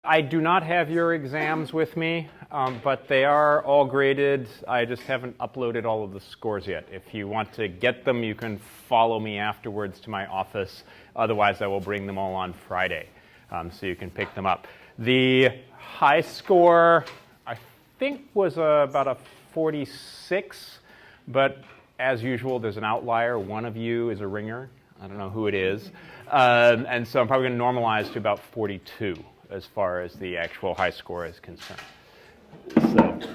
I do not have your exams with me, but they are all graded. I just haven't uploaded all of the scores yet. If you want to get them, you can follow me afterwards to my office. Otherwise, I will bring them all on Friday, so you can pick them up. The high score, I think, was about a 46, but as usual, there's an outlier. One of you is a ringer. I don't know who it is. And so I'm probably going to normalize to about 42 as far as the actual high score is concerned. So,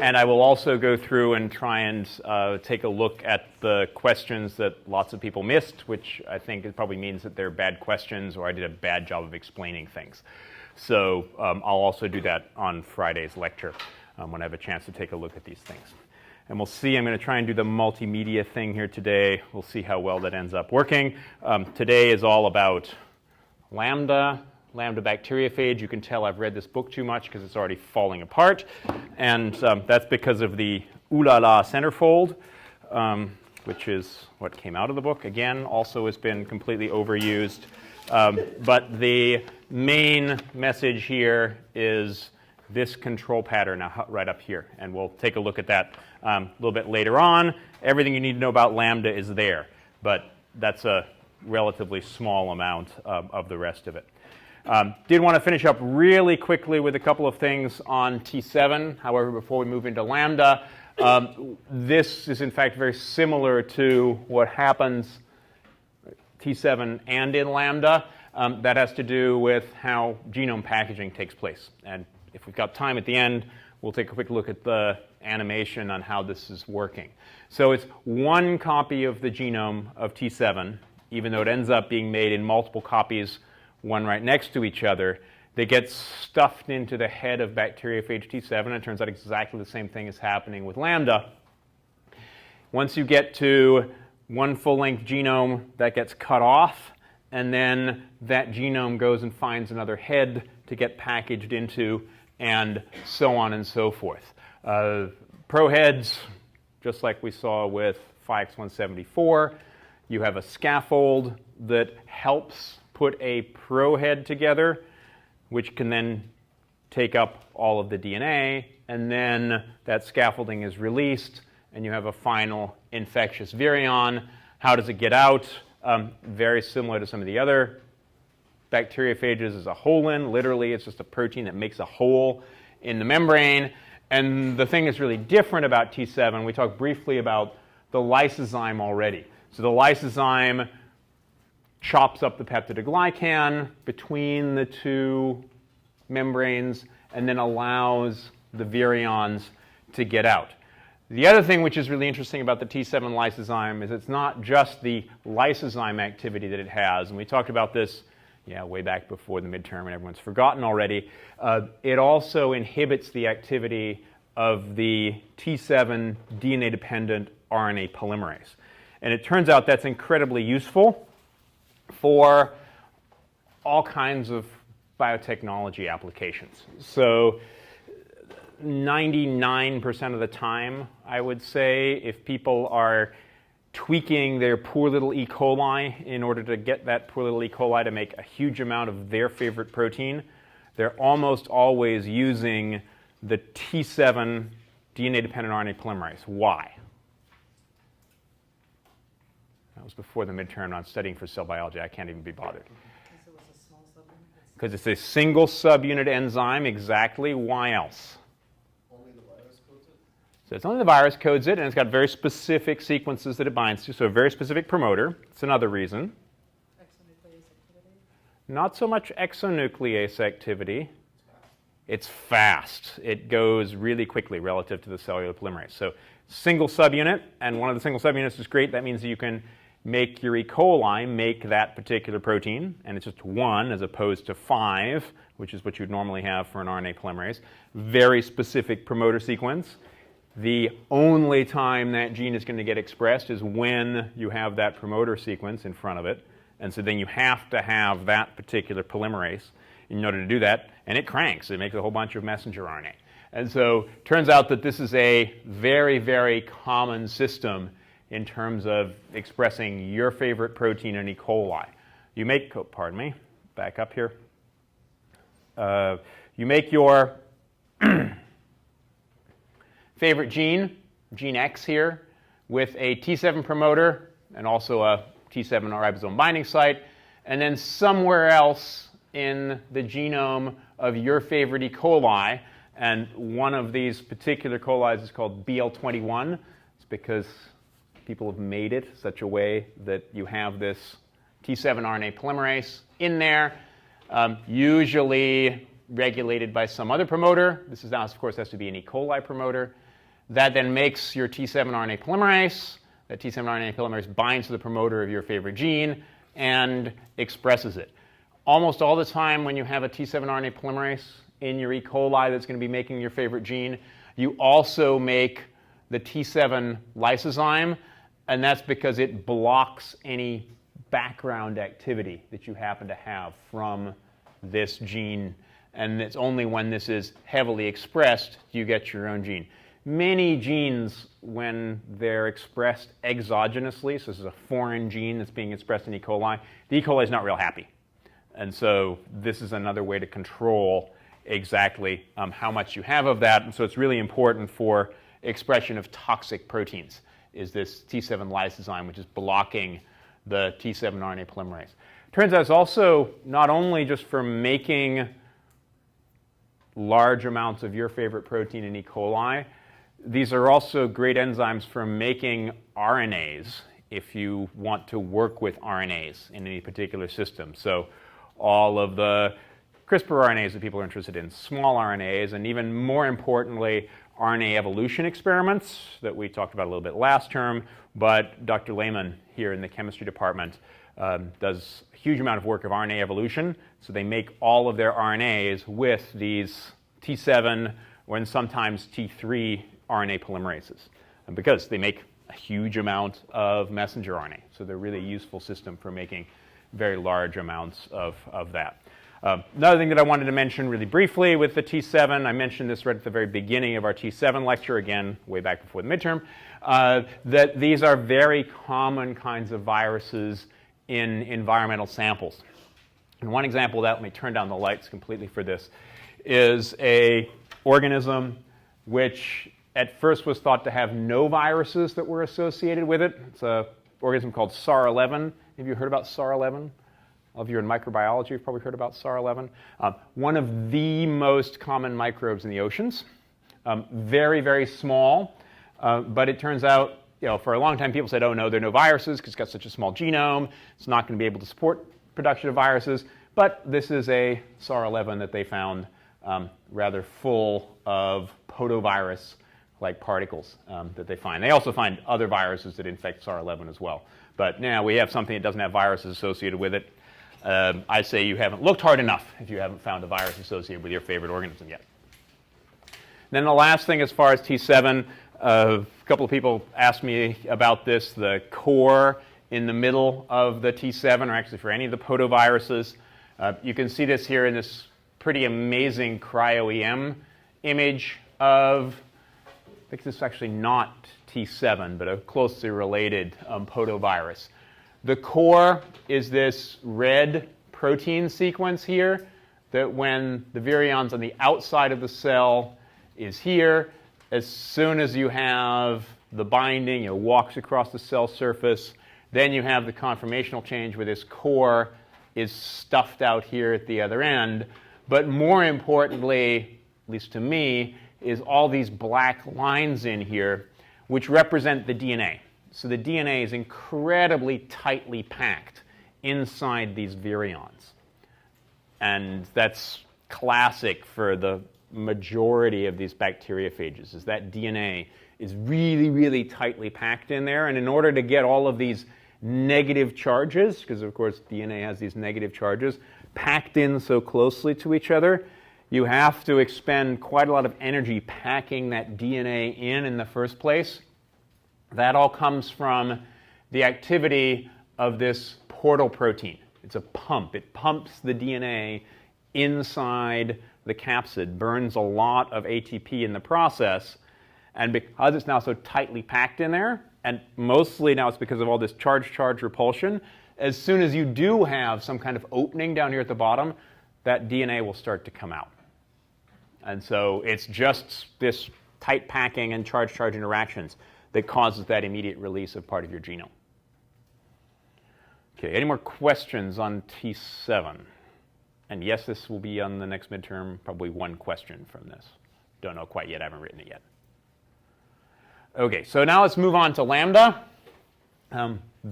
and I will also go through and try and take a look at the questions that lots of people missed, which I think it probably means that they're bad questions or I did a bad job of explaining things. So I'll also do that on Friday's lecture when I have a chance to take a look at these things. And we'll see. I'm going to try and do the multimedia thing here today. We'll see how well that ends up working. Today is all about Lambda bacteriophage. You can tell I've read this book too much because it's already falling apart. And that's because of the ooh la la centerfold, which is what came out of the book. Again, also has been completely overused. But the main message here is this control pattern right up here. And we'll take a look at that a little bit later on. Everything you need to know about Lambda is there, but that's a relatively small amount of the rest of it. Did want to finish up really quickly with a couple of things on T7. However, before we move into Lambda, this is in fact very similar to what happens T7 and in Lambda. That has to do with how genome packaging takes place. And if we've got time at the end, we'll take a quick look at the animation on how this is working. So it's one copy of the genome of T7, even though it ends up being made in multiple copies, one right next to each other. They get stuffed into the head of bacteriophage T7, and it turns out exactly the same thing is happening with Lambda. Once you get to one full-length genome, that gets cut off, and then that genome goes and finds another head to get packaged into, and so on and so forth. Proheads, just like we saw with phage 174, you have a scaffold that helps put a prohead together, which can then take up all of the DNA, and then that scaffolding is released, and you have a final infectious virion. How does it get out? Very similar to some of the other bacteriophages is a holin. Literally, it's just a protein that makes a hole in the membrane. And the thing that's really different about T7, we talked briefly about the lysozyme already. So the lysozyme chops up the peptidoglycan between the two membranes and then allows the virions to get out. The other thing which is really interesting about the T7 lysozyme is it's not just the lysozyme activity that it has. And we talked about this way back before the midterm, and everyone's forgotten already. It also inhibits the activity of the T7 DNA-dependent RNA polymerase. And it turns out that's incredibly useful for all kinds of biotechnology applications. So 99% of the time, I would say, if people are tweaking their poor little E. coli in order to get that poor little E. coli to make a huge amount of their favorite protein, they're almost always using the T7 DNA-dependent RNA polymerase. Why? That was before the midterm. I'm studying for cell biology. I can't even be bothered. Because it's a single subunit enzyme. Exactly. Why else? So it's only the virus codes it, and it's got very specific sequences that it binds to, so a very specific promoter. It's another reason. Exonuclease activity? Not so much exonuclease activity. It's fast. It goes really quickly relative to the cellular polymerase. So single subunit, and one of the single subunits is great. That means that you can make your E. coli make that particular protein, and it's just one as opposed to 5, which is what you'd normally have for an RNA polymerase. Very specific promoter sequence. The only time that gene is going to get expressed is when you have that promoter sequence in front of it. And so then you have to have that particular polymerase in order to do that. And it cranks. It makes a whole bunch of messenger RNA. And so it turns out that this is a very, very common system in terms of expressing your favorite protein in E. coli. You make, pardon me, back up here. You make your favorite gene, gene X here, with a T7 promoter and also a T7 ribosome binding site, and then somewhere else in the genome of your favorite E. coli, and one of these particular coli is called BL21. It's because people have made it such a way that you have this T7 RNA polymerase in there, usually regulated by some other promoter. This is now, of course, has to be an E. coli promoter. That then makes your T7 RNA polymerase. That T7 RNA polymerase binds to the promoter of your favorite gene and expresses it. Almost all the time when you have a T7 RNA polymerase in your E. coli that's going to be making your favorite gene, you also make the T7 lysozyme, and that's because it blocks any background activity that you happen to have from this gene. And it's only when this is heavily expressed do you get your own gene. Many genes, when they're expressed exogenously, so this is a foreign gene that's being expressed in E. coli, the E. coli is not real happy. And so this is another way to control exactly how much you have of that. And so it's really important for expression of toxic proteins, is this T7 lysozyme, which is blocking the T7 RNA polymerase. Turns out it's also not only just for making large amounts of your favorite protein in E. coli, these are also great enzymes for making RNAs if you want to work with RNAs in any particular system. So all of the CRISPR RNAs that people are interested in, small RNAs, and even more importantly, RNA evolution experiments that we talked about a little bit last term, but Dr. Lehman here in the chemistry department does a huge amount of work of RNA evolution. So they make all of their RNAs with these T7 or sometimes T3 RNA polymerases, and because they make a huge amount of messenger RNA. So they're really a useful system for making very large amounts of that. Another thing that I wanted to mention really briefly with the T7, I mentioned this right at the very beginning of our T7 lecture, again, way back before the midterm, that these are very common kinds of viruses in environmental samples. And one example of that, let me turn down the lights completely for this, is an organism which at first was thought to have no viruses that were associated with it. It's an organism called SAR11. Have you heard about SAR11? All of you in microbiology have probably heard about SAR11. One of the most common microbes in the oceans. Very, very small. But it turns out, for a long time people said, oh no, there are no viruses because it's got such a small genome. It's not going to be able to support production of viruses. But this is a SAR11 that they found rather full of podovirus-like particles that they find. They also find other viruses that infect SAR11 as well. But now we have something that doesn't have viruses associated with it. I say you haven't looked hard enough if you haven't found a virus associated with your favorite organism yet. Then the last thing as far as T7, a couple of people asked me about this, the core in the middle of the T7, or actually for any of the podoviruses. You can see this here in this pretty amazing cryo-EM image of, I think this is actually not T7, but a closely related podovirus. The core is this red protein sequence here that when the virions on the outside of the cell is here, as soon as you have the binding, it walks across the cell surface, then you have the conformational change where this core is stuffed out here at the other end. But more importantly, at least to me, is all these black lines in here which represent the DNA. So the DNA is incredibly tightly packed inside these virions. And that's classic for the majority of these bacteriophages, is that DNA is really, really tightly packed in there. And in order to get all of these negative charges, because of course DNA has these negative charges, packed in so closely to each other, you have to expend quite a lot of energy packing that DNA in the first place. That all comes from the activity of this portal protein. It's a pump. It pumps the DNA inside the capsid, burns a lot of ATP in the process, and because it's now so tightly packed in there, and mostly now it's because of all this charge-charge repulsion, as soon as you do have some kind of opening down here at the bottom, that DNA will start to come out. And so it's just this tight packing and charge-charge interactions that causes that immediate release of part of your genome. Okay, any more questions on T7? And yes, this will be on the next midterm, probably one question from this. Don't know quite yet, I haven't written it yet. Okay, so now let's move on to Lambda.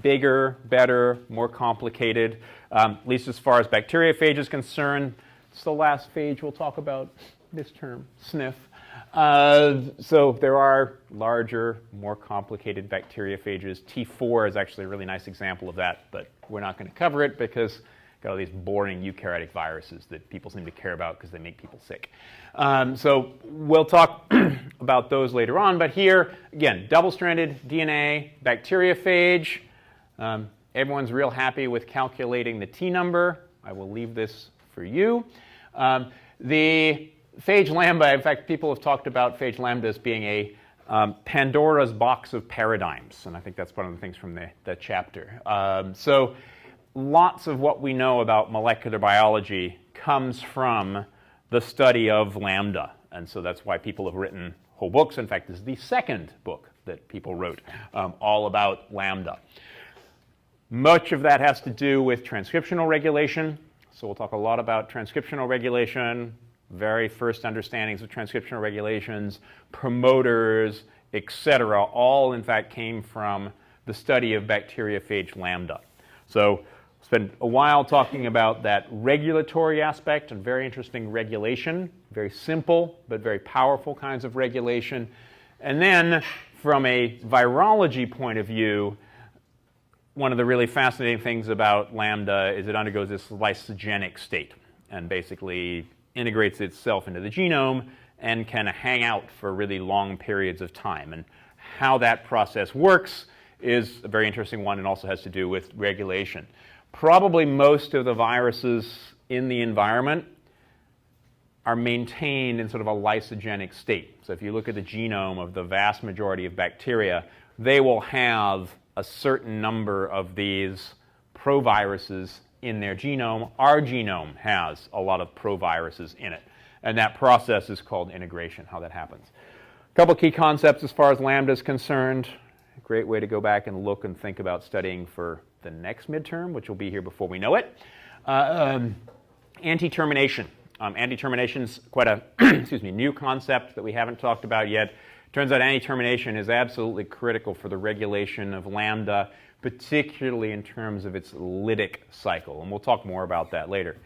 Bigger, better, more complicated, at least as far as bacteriophage is concerned. It's the last phage we'll talk about this term, SNF. So there are larger, more complicated bacteriophages. T4 is actually a really nice example of that, but we're not going to cover it because got all these boring eukaryotic viruses that people seem to care about because they make people sick. So we'll talk about those later on. But here, again, double-stranded DNA, bacteriophage. Everyone's real happy with calculating the T number. I will leave this for you. The phage lambda, in fact, people have talked about phage lambda as being a Pandora's box of paradigms. And I think that's one of the things from the chapter. So lots of what we know about molecular biology comes from the study of lambda. And so that's why people have written whole books. In fact, this is the second book that people wrote all about lambda. Much of that has to do with transcriptional regulation. So we'll talk a lot about transcriptional regulation, very first understandings of transcriptional regulations, promoters, etc. All, in fact, came from the study of bacteriophage lambda. So spend a while talking about that regulatory aspect and very interesting regulation, very simple but very powerful kinds of regulation. And then from a virology point of view, one of the really fascinating things about lambda is it undergoes this lysogenic state and basically integrates itself into the genome and can hang out for really long periods of time. And how that process works is a very interesting one and also has to do with regulation. Probably most of the viruses in the environment are maintained in sort of a lysogenic state. So if you look at the genome of the vast majority of bacteria, they will have a certain number of these proviruses in their genome. Our genome has a lot of proviruses in it. And that process is called integration, how that happens. A couple key concepts as far as lambda is concerned. A great way to go back and look and think about studying for the next midterm, which will be here before we know it. Anti-termination. Anti-termination is quite a new concept that we haven't talked about yet. Turns out anti-termination is absolutely critical for the regulation of lambda, particularly in terms of its lytic cycle. And we'll talk more about that later.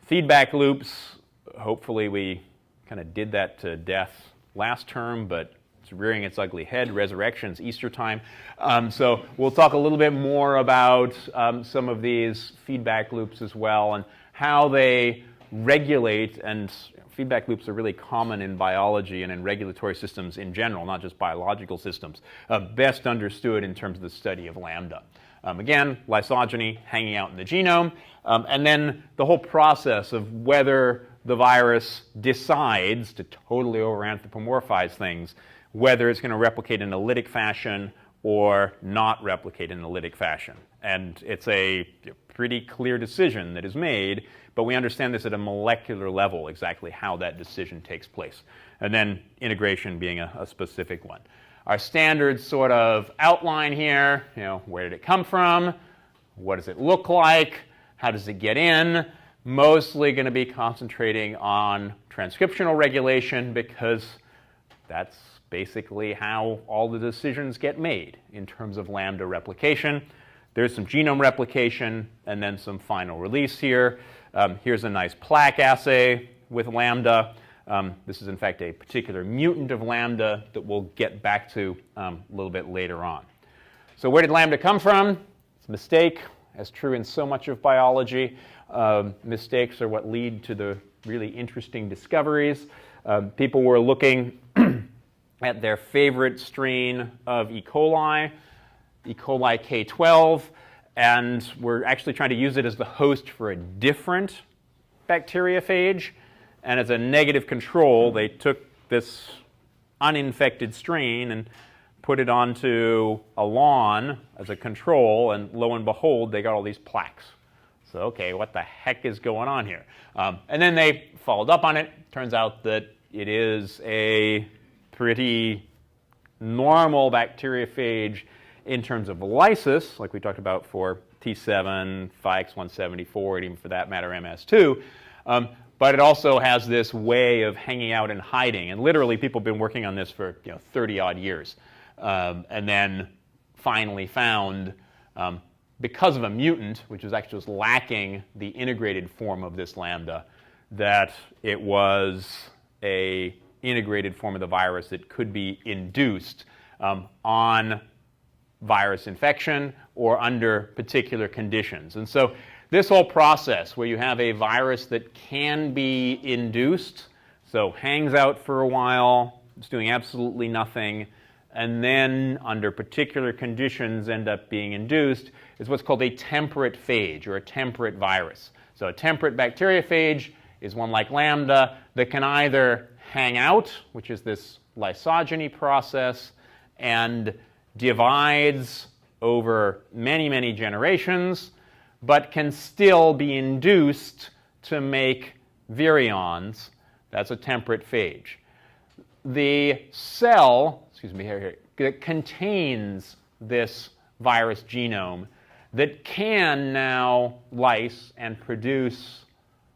Feedback loops, hopefully we kind of did that to death last term, but it's rearing its ugly head. Resurrection's Easter time. So we'll talk a little bit more about some of these feedback loops as well and how they regulate, and feedback loops are really common in biology and in regulatory systems in general, not just biological systems, best understood in terms of the study of lambda. Again, lysogeny hanging out in the genome, and then the whole process of whether the virus decides to totally over-anthropomorphize things, whether it's going to replicate in a lytic fashion or not replicate in a lytic fashion. And it's a pretty clear decision that is made, but we understand this at a molecular level, exactly how that decision takes place. And then integration being a specific one. Our standard sort of outline here, where did it come from? What does it look like? How does it get in? Mostly going to be concentrating on transcriptional regulation because that's basically how all the decisions get made in terms of lambda replication. There's some genome replication and then some final release here. Here's a nice plaque assay with lambda. This is in fact a particular mutant of lambda that we'll get back to a little bit later on. So where did lambda come from? It's a mistake, as true in so much of biology. Mistakes are what lead to the really interesting discoveries. People were looking at their favorite strain of E. coli K12, and we're actually trying to use it as the host for a different bacteriophage. And as a negative control, they took this uninfected strain and put it onto a lawn as a control, and lo and behold, they got all these plaques. So, okay, what the heck is going on here? And then they followed up on it. Turns out that it is a pretty normal bacteriophage in terms of lysis, like we talked about for T7, PHX-174, and even for that matter MS2. But it also has this way of hanging out and hiding. And literally, people have been working on this for 30-odd years. And then finally found, because of a mutant, which was actually just lacking the integrated form of this lambda, that it was a integrated form of the virus that could be induced on virus infection or under particular conditions. And so this whole process where you have a virus that can be induced, so hangs out for a while, it's doing absolutely nothing, and then under particular conditions end up being induced, is what's called a temperate phage, or a temperate virus. So a temperate bacteriophage is one like Lambda that can either hang out, which is this lysogeny process, and divides over many, many generations, but can still be induced to make virions. That's a temperate phage. The cell, that contains this virus genome that can now lyse and produce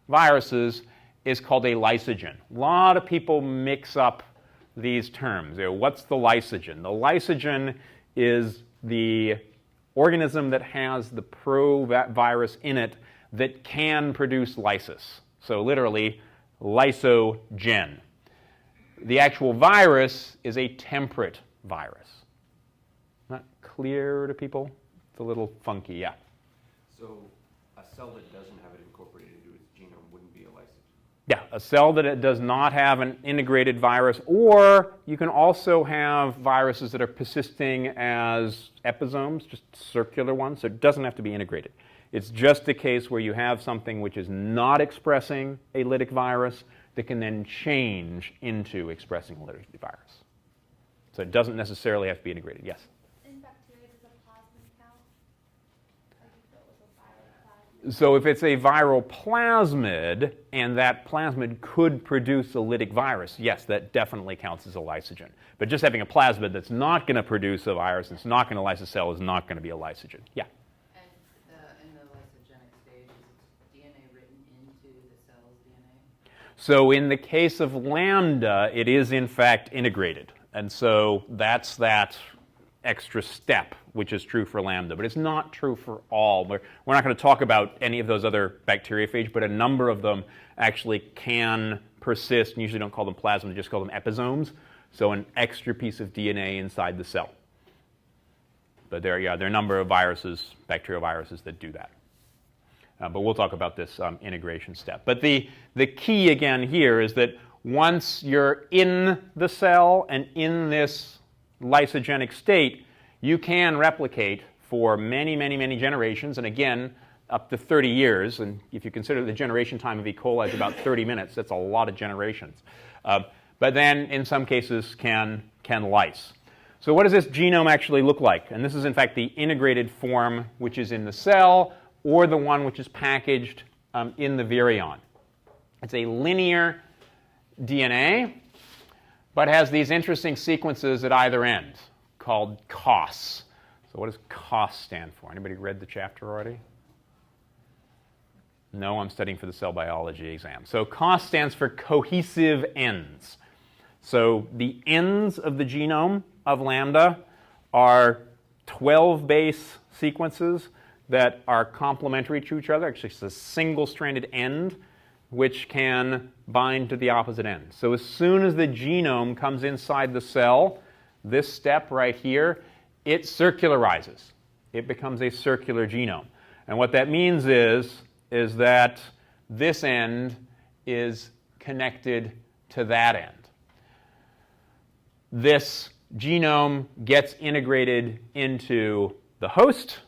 viruses is called a lysogen. A lot of people mix up these terms. What's the lysogen? The lysogen is the organism that has the provirus in it that can produce lysis. So literally, lysogen. The actual virus is a temperate virus. Not clear to people? It's a little funky, yeah. So a cell that doesn't have it incorporated into its genome wouldn't be a lysogen? Yeah, a cell that it does not have an integrated virus, or you can also have viruses that are persisting as episomes, just circular ones, so it doesn't have to be integrated. It's just a case where you have something which is not expressing a lytic virus that can then change into expressing a lytic virus. So it doesn't necessarily have to be integrated. Yes? In bacteria, does a plasmid count? Like if it was a viral plasmid? So if it's a viral plasmid, and that plasmid could produce a lytic virus, yes, that definitely counts as a lysogen. But just having a plasmid that's not going to produce a virus, it's not going to lyse a cell, is not going to be a lysogen. Yeah? And in the lysogenic stage, is DNA written into the cell's DNA? So in the case of Lambda, it is in fact integrated. And so that's that extra step, which is true for Lambda. But it's not true for all. We're not going to talk about any of those other bacteriophage, but a number of them actually can persist. And usually don't call them plasmids, just call them episomes. So an extra piece of DNA inside the cell. But there are a number of viruses, bacterial viruses, that do that. But we'll talk about this integration step. But the key again here is that once you're in the cell and in this lysogenic state, you can replicate for many, many, many generations, and again, up to 30 years. And if you consider the generation time of E. coli is about 30 minutes, that's a lot of generations. But then, in some cases, can lyse. So what does this genome actually look like? And this is, in fact, the integrated form which is in the cell, or the one which is packaged in the virion. It's a linear DNA, but has these interesting sequences at either end called COS. So what does COS stand for? Anybody read the chapter already? No, I'm studying for the cell biology exam. So COS stands for cohesive ends. So the ends of the genome of Lambda are 12 base sequences that are complementary to each other. Actually, it's a single-stranded end which can bind to the opposite end. So as soon as the genome comes inside the cell, this step right here, it circularizes. It becomes a circular genome. And what that means is that this end is connected to that end. This genome gets integrated into the host.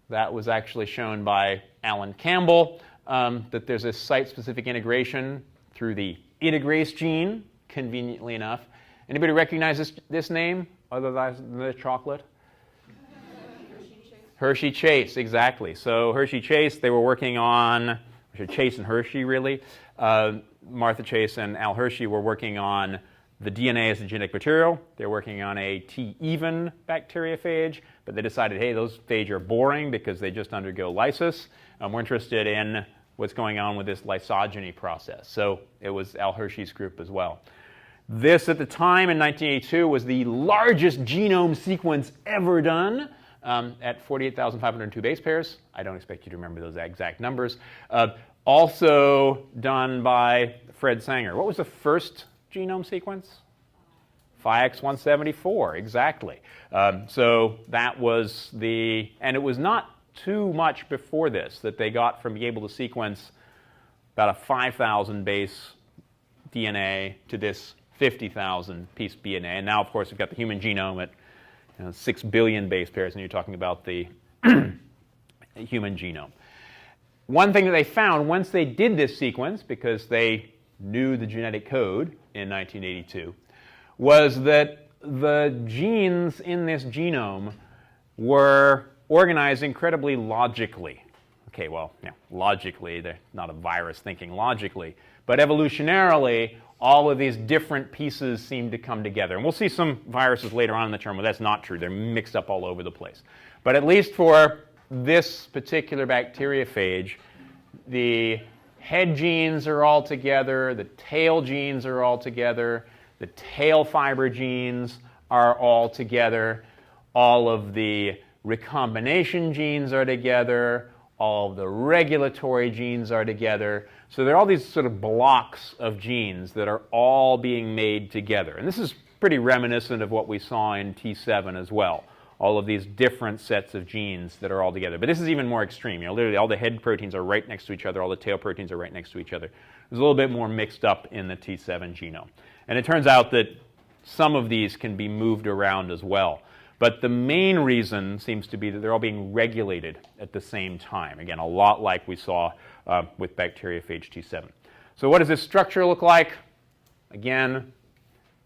That was actually shown by Alan Campbell, that there's a site-specific integration through the integrase gene, conveniently enough. Anybody recognize this name other than the chocolate? Hershey-Chase, exactly. So Hershey-Chase, they were working on, Chase and Hershey really. Martha Chase and Al Hershey were working on the DNA as a genetic material. They're working on a T-even bacteriophage, but they decided, hey, those phage are boring because they just undergo lysis. We're interested in what's going on with this lysogeny process. So it was Al Hershey's group as well. This, at the time in 1982, was the largest genome sequence ever done at 48,502 base pairs. I don't expect you to remember those exact numbers. Also done by Fred Sanger. What was the first genome sequence? Phi X174, exactly. So that was and it was not too much before this that they got from being able to sequence about a 5,000 base DNA to this 50,000 piece DNA. And now, of course, we've got the human genome at 6 billion base pairs, and you're talking about the human genome. One thing that they found once they did this sequence, because they knew the genetic code in 1982, was that the genes in this genome were organized incredibly logically. Okay, well, logically, they're not a virus thinking logically, but evolutionarily, all of these different pieces seem to come together. And we'll see some viruses later on in the term where that's not true. They're mixed up all over the place. But at least for this particular bacteriophage, the head genes are all together, the tail genes are all together, the tail fiber genes are all together, all of the recombination genes are together, all of the regulatory genes are together. So there are all these sort of blocks of genes that are all being made together. And this is pretty reminiscent of what we saw in T7 as well. All of these different sets of genes that are all together. But this is even more extreme. Literally all the head proteins are right next to each other. All the tail proteins are right next to each other. There's a little bit more mixed up in the T7 genome. And it turns out that some of these can be moved around as well. But the main reason seems to be that they're all being regulated at the same time. Again, a lot like we saw with bacteriophage T7. So what does this structure look like? Again,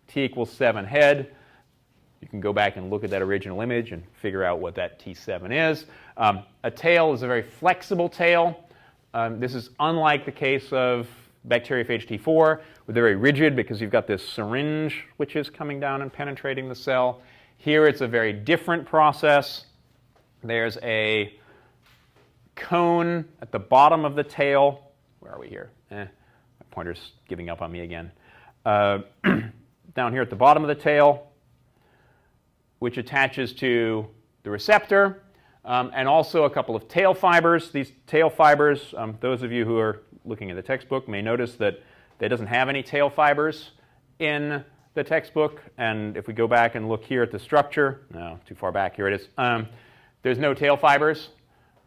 T equals 7 head. You can go back and look at that original image and figure out what that T7 is. A tail is a very flexible tail. This is unlike the case of bacteriophage T4, where they're very rigid because you've got this syringe which is coming down and penetrating the cell. Here it's a very different process. There's a cone at the bottom of the tail. Where are we here? My pointer's giving up on me again. Down here at the bottom of the tail, which attaches to the receptor, and also a couple of tail fibers. These tail fibers, those of you who are looking at the textbook may notice that it doesn't have any tail fibers in the textbook. And if we go back and look here at the structure, no, too far back, here it is. There's no tail fibers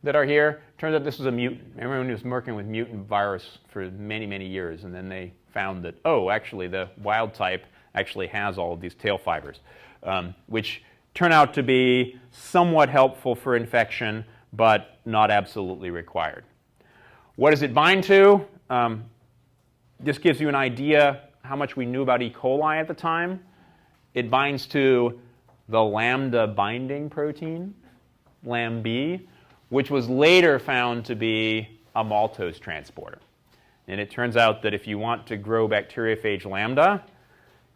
that are here. Turns out this was a mutant. Everyone was working with mutant virus for many, many years, and then they found that, oh, actually the wild type actually has all of these tail fibers, which turn out to be somewhat helpful for infection, but not absolutely required. What does it bind to? This gives you an idea how much we knew about E. coli at the time. It binds to the Lambda binding protein, LAMB, which was later found to be a maltose transporter. And it turns out that if you want to grow bacteriophage Lambda,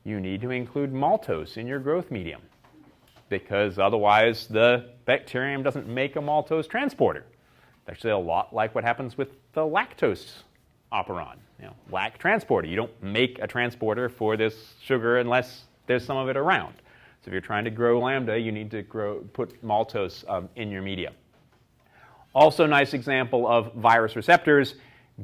you need to include maltose in your growth medium, because otherwise the bacterium doesn't make a maltose transporter. It's actually a lot like what happens with the lactose operon, lac transporter. You don't make a transporter for this sugar unless there's some of it around. So if you're trying to grow Lambda, you need to put maltose in your media. Also, nice example of virus receptors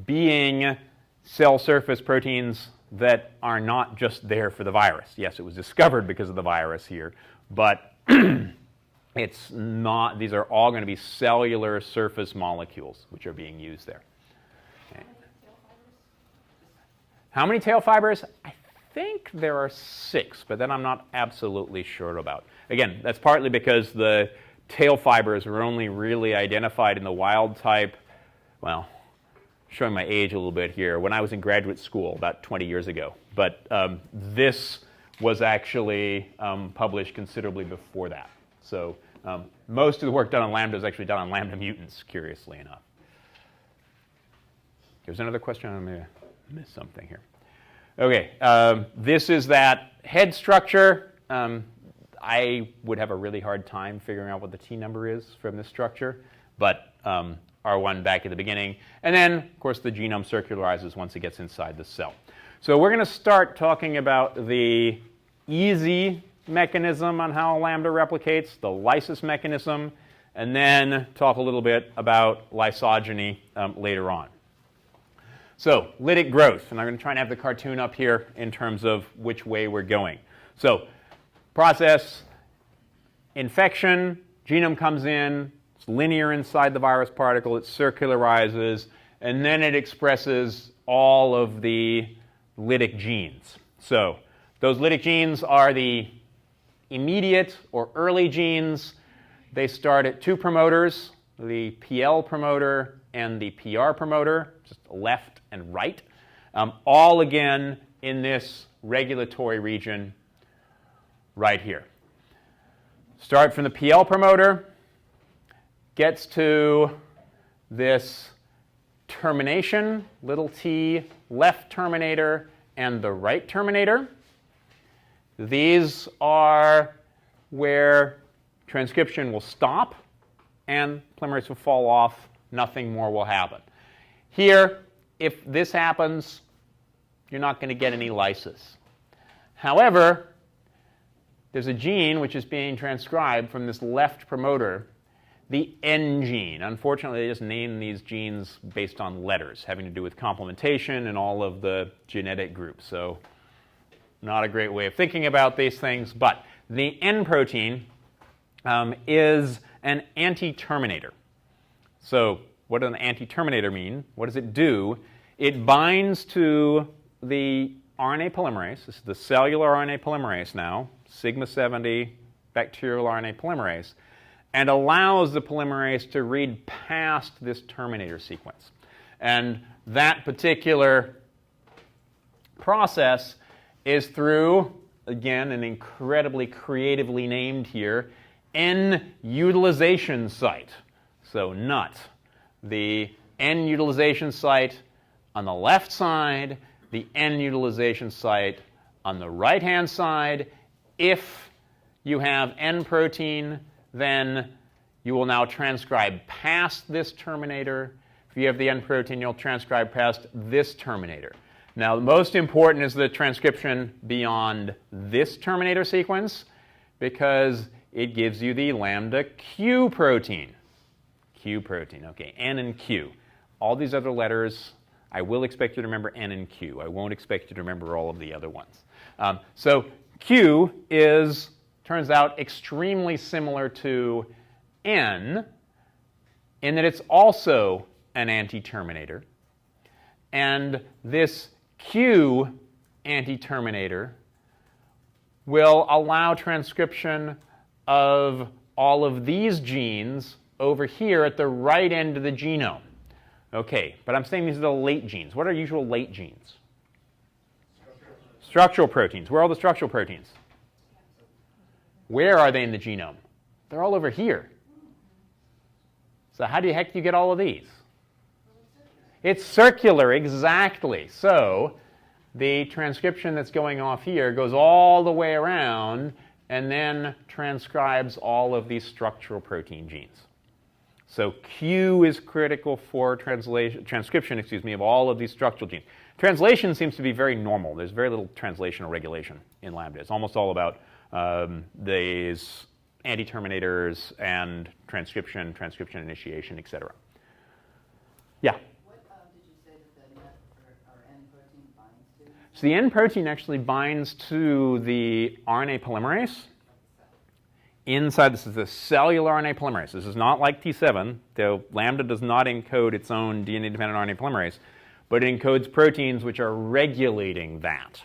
being cell surface proteins that are not just there for the virus. Yes, it was discovered because of the virus here, but it's not. These are all going to be cellular surface molecules which are being used there. Okay. How many tail fibers? I think there are 6, but then I'm not absolutely sure about. Again, that's partly because the tail fibers were only really identified in the wild type, well, showing my age a little bit here, when I was in graduate school about 20 years ago. But this was actually published considerably before that. So most of the work done on Lambda is actually done on Lambda mutants, curiously enough. There's another question. I'm going to miss something here. Okay, this is that head structure. I would have a really hard time figuring out what the T number is from this structure, but R1 back at the beginning. And then, of course, the genome circularizes once it gets inside the cell. So we're going to start talking about the easy mechanism on how Lambda replicates, the lysis mechanism, and then talk a little bit about lysogeny later on. So lytic growth, and I'm going to try and have the cartoon up here in terms of which way we're going. So process, infection, genome comes in, it's linear inside the virus particle, it circularizes, and then it expresses all of the lytic genes. So those lytic genes are the immediate or early genes. They start at two promoters, the PL promoter and the PR promoter, just left and right, all again in this regulatory region right here. Start from the PL promoter, gets to this termination, little t, left terminator, and the right terminator. These are where transcription will stop and polymerase will fall off. Nothing more will happen. Here, if this happens, you're not going to get any lysis. However, there's a gene which is being transcribed from this left promoter, the N gene. Unfortunately, they just name these genes based on letters, having to do with complementation and all of the genetic groups. So not a great way of thinking about these things. But the N protein is an anti-terminator. So what does an anti-terminator mean? What does it do? It binds to the RNA polymerase. This is the cellular RNA polymerase now, sigma 70 bacterial RNA polymerase, and allows the polymerase to read past this terminator sequence. And that particular process is through, again, an incredibly creatively named here, N utilization site. So NUT. The N utilization site on the left side, the N utilization site on the right-hand side. If you have N protein, then you will now transcribe past this terminator. If you have the N protein, you'll transcribe past this terminator. Now, the most important is the transcription beyond this terminator sequence, because it gives you the lambda Q protein. Q protein, okay, N and Q. All these other letters, I will expect you to remember N and Q. I won't expect you to remember all of the other ones. So Q turns out extremely similar to N in that it's also an anti-terminator. And this Q anti-terminator will allow transcription of all of these genes over here at the right end of the genome. Okay, but I'm saying these are the late genes. What are usual late genes? Structural proteins. Where are all the structural proteins? Where are they in the genome? They're all over here. So how the heck do you get all of these? It's circular, exactly. So the transcription that's going off here goes all the way around and then transcribes all of these structural protein genes. So Q is critical for transcription of all of these structural genes. Translation seems to be very normal. There's very little translational regulation in Lambda. It's almost all about these anti-terminators and transcription initiation, et cetera. Yeah? What did you say that the NET or N protein binds to? So the N protein actually binds to the RNA polymerase. Inside, this is the cellular RNA polymerase. This is not like T7, though Lambda does not encode its own DNA-dependent RNA polymerase, but it encodes proteins which are regulating that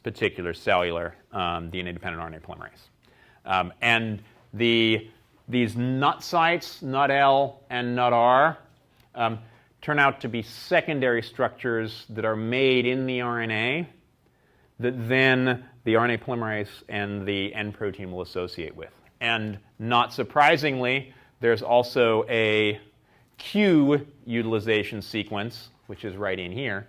particular cellular DNA-dependent RNA polymerase. And these NUT sites, NUT-L and NUT-R, turn out to be secondary structures that are made in the RNA that then the RNA polymerase and the N protein will associate with. And not surprisingly, there's also a Q utilization sequence, which is right in here,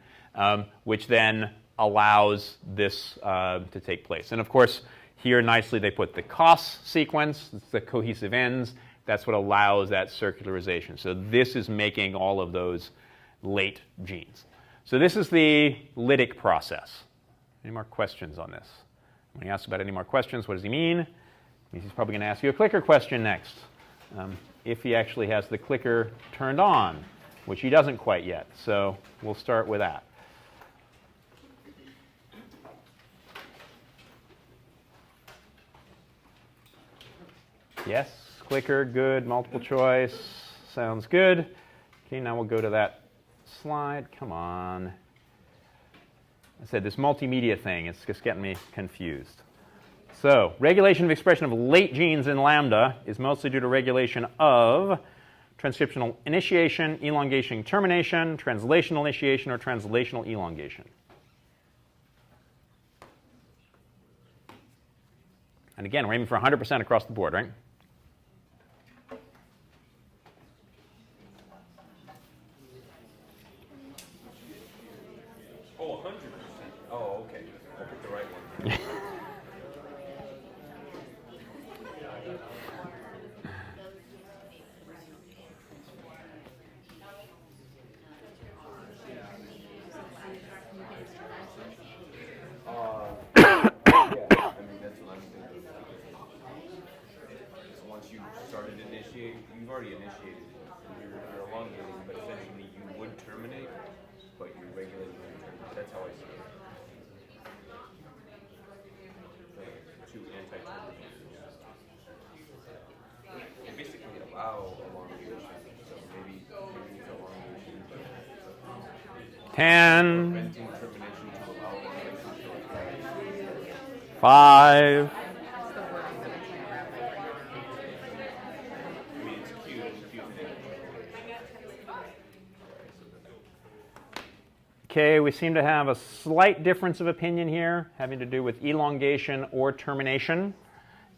which then allows this to take place. And of course, here nicely they put the COS sequence, it's the cohesive ends. That's what allows that circularization. So this is making all of those late genes. So this is the lytic process. Any more questions on this? When he asks about any more questions, what does he mean? He's probably going to ask you a clicker question next, if he actually has the clicker turned on, which he doesn't quite yet. So we'll start with that. Yes, clicker, good. Multiple choice, sounds good. Okay, now we'll go to that slide. Come on. I said this multimedia thing, it's just getting me confused. So, regulation of expression of late genes in Lambda is mostly due to regulation of transcriptional initiation, elongation, termination, translational initiation, or translational elongation. And again, we're aiming for 100% across the board, right? Oh, 100%. Oh, okay. I picked the right one. You've already initiated it. You're elongating, but essentially you would terminate, but you're regulating when you terminate. That's how I see it. Two anti-terminators. They basically allow elongation, so maybe it's elongation. 10, Preventing termination to allow elongation. 5, Okay, we seem to have a slight difference of opinion here, having to do with elongation or termination.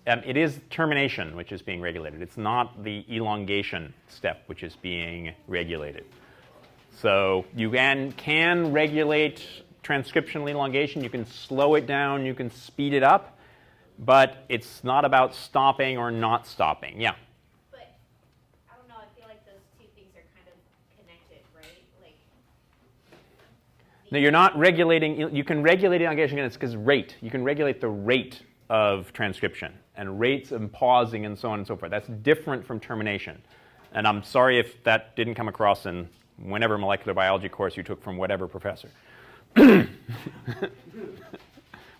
It is termination which is being regulated. It's not the elongation step which is being regulated. So you can regulate transcriptional elongation. You can slow it down. You can speed it up. But it's not about stopping or not stopping. Yeah? But, I don't know, I feel like those two things are kind of connected, right? Like, No, you're not regulating. You can regulate elongation, and it's because rate. You can regulate the rate of transcription and rates of pausing and so on and so forth. That's different from termination. And I'm sorry if that didn't come across in whatever molecular biology course you took from whatever professor.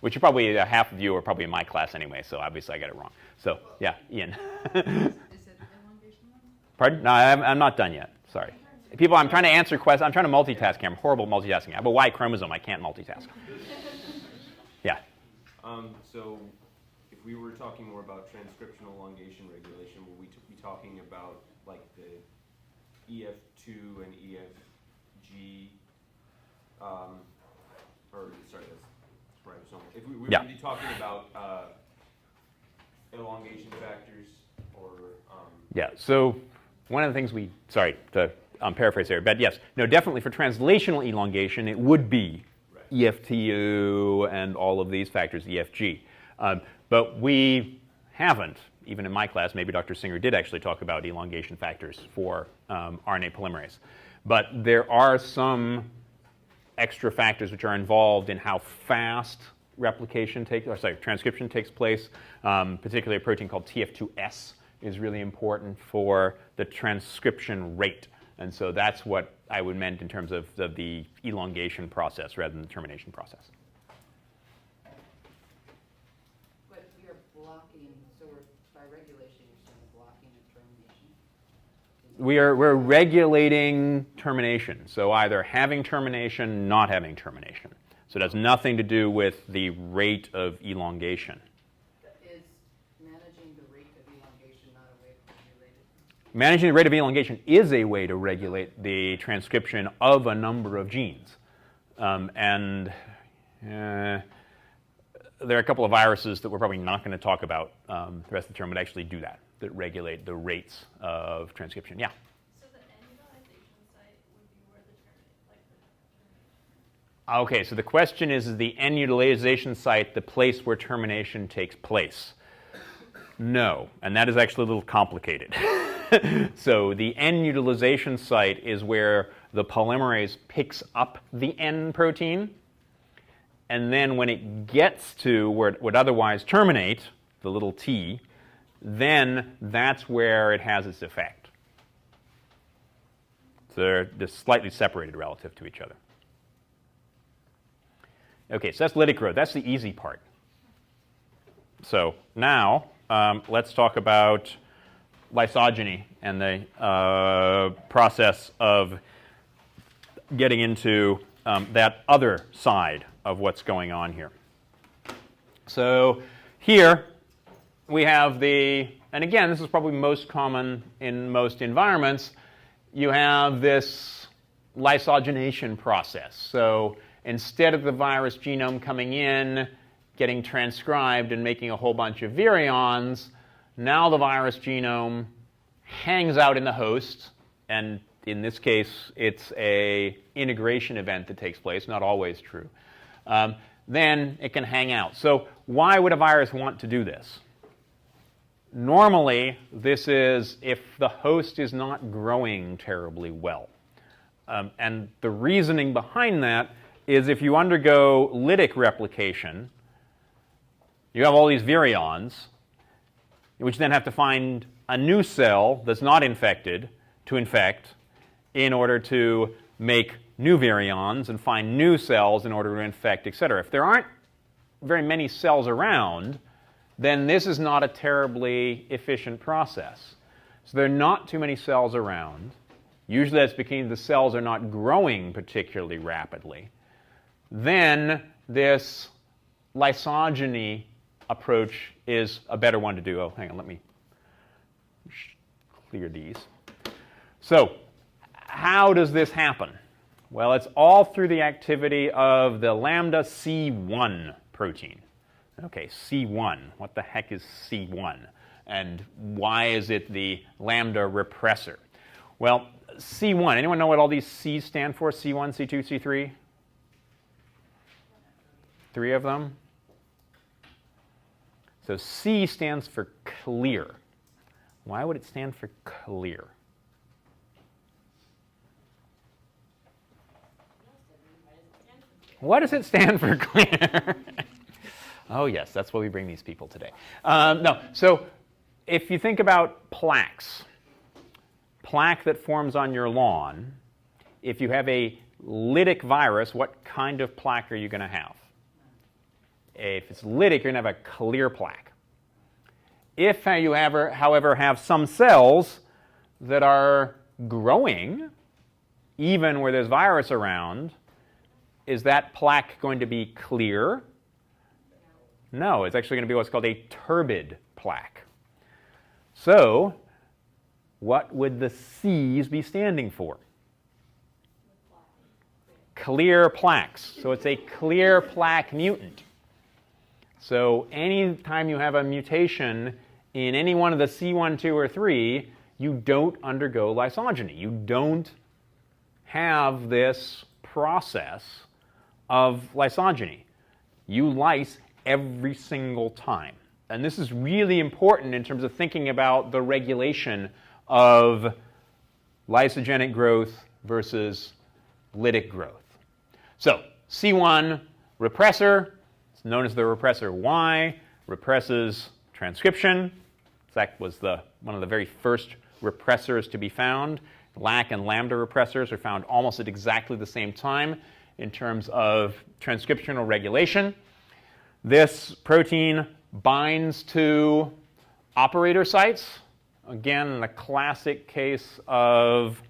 Which probably half of you are probably in my class anyway, so obviously I got it wrong. So, yeah, Ian. Is it elongation one? Pardon? No, I'm not done yet. Sorry. People, I'm trying to answer questions. I'm trying to multitask here. I'm horrible at multitasking. I have a Y chromosome. I can't multitask. Yeah. So if we were talking more about transcriptional elongation regulation, would we be talking about like the EF2 and EFG, or sorry, that's ribosomal. If we would Yeah. be talking about elongation factors or Yeah. So one of the things sorry to paraphrase there, but yes, no, definitely for translational elongation, it would be Right. EFTU and all of these factors, EFG. But we haven't, even in my class, maybe Dr. Singer did actually talk about elongation factors for RNA polymerase. But there are some extra factors which are involved in how fast transcription takes place. Particularly a protein called TF2S is really important for the transcription rate. And so that's what I would meant in terms of the elongation process rather than the termination process. But you're blocking, so by regulation, you're saying blocking and termination? We're regulating termination. So either having termination, not having termination. So it has nothing to do with the rate of elongation. Is managing the rate of elongation not a way to regulate it? Managing the rate of elongation is a way to regulate the transcription of a number of genes. there are a couple of viruses that we're probably not going to talk about the rest of the term, but actually do that regulate the rates of transcription. Yeah? So the annualization site would be where the Okay, so the question is the annualization site the place where termination takes place? No, and that is actually a little complicated. So the N-utilization site is where the polymerase picks up the N protein, and then when it gets to where it would otherwise terminate, the little t, then that's where it has its effect. So they're just slightly separated relative to each other. Okay, so that's lytic growth. That's the easy part. So now let's talk about lysogeny and the process of getting into that other side of what's going on here. So here we have and again, this is probably most common in most environments, you have this lysogenation process. So instead of the virus genome coming in, getting transcribed and making a whole bunch of virions, now the virus genome hangs out in the host, and in this case, it's an integration event that takes place, not always true. Then it can hang out. So why would a virus want to do this? Normally, this is if the host is not growing terribly well. And the reasoning behind that is if you undergo lytic replication, you have all these virions, which then have to find a new cell that's not infected to infect in order to make new virions and find new cells in order to infect, etc. If there aren't very many cells around, then this is not a terribly efficient process. So there are not too many cells around. Usually that's because the cells are not growing particularly rapidly. Then this lysogeny approach is a better one to do. Oh, hang on, let me clear these. So how does this happen? Well, it's all through the activity of the Lambda C1 protein. Okay, C1. What the heck is C1? And why is it the Lambda repressor? Well, C1, anyone know what all these C's stand for? C1, C2, C3? 3 of them? So C stands for clear. Why would it stand for clear? What does it stand for clear? Oh, yes, that's why we bring these people today. No, so if you think about plaques, plaque that forms on your lawn, if you have a lytic virus, what kind of plaque are you going to have? If it's lytic, you're going to have a clear plaque. If you however, have some cells that are growing, even where there's virus around, is that plaque going to be clear? No, it's actually going to be what's called a turbid plaque. So what would the C's be standing for? Clear plaques. So it's a clear plaque mutant. So any time you have a mutation in any one of the C1, 2, or 3, you don't undergo lysogeny. You don't have this process of lysogeny. You lyse every single time. And this is really important in terms of thinking about the regulation of lysogenic growth versus lytic growth. So C1 repressor, it's known as the repressor Y, represses transcription. That was one of the very first repressors to be found. LAC and Lambda repressors are found almost at exactly the same time in terms of transcriptional regulation. This protein binds to operator sites. Again, the classic case of